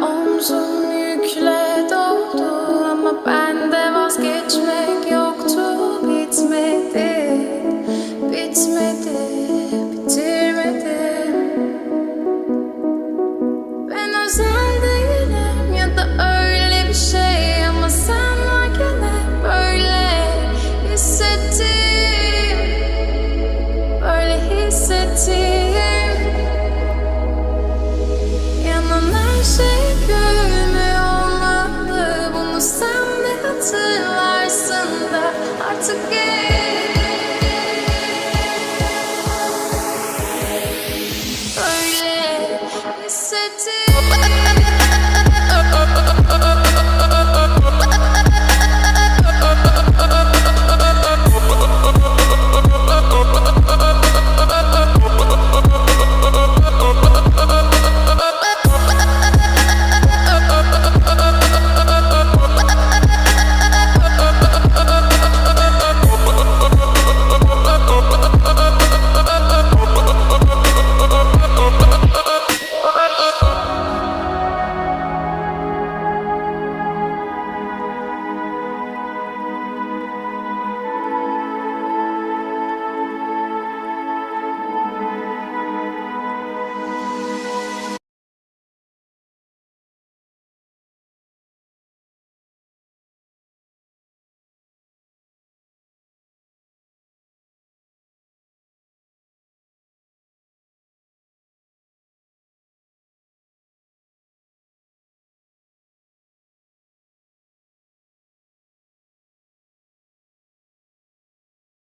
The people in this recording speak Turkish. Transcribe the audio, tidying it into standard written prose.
Omzum yükle doldu ama bende vazgeçmek yoktu. Bitmedi, bitmedi, bitirmedim. Ben özel değilim ya da öyle bir şey, ama sen varken hep böyle hissettim, böyle hissettim. Yanan her şey gülmüyor olmalı, bunu sen de hatırlarsın da artık böyle hissettim.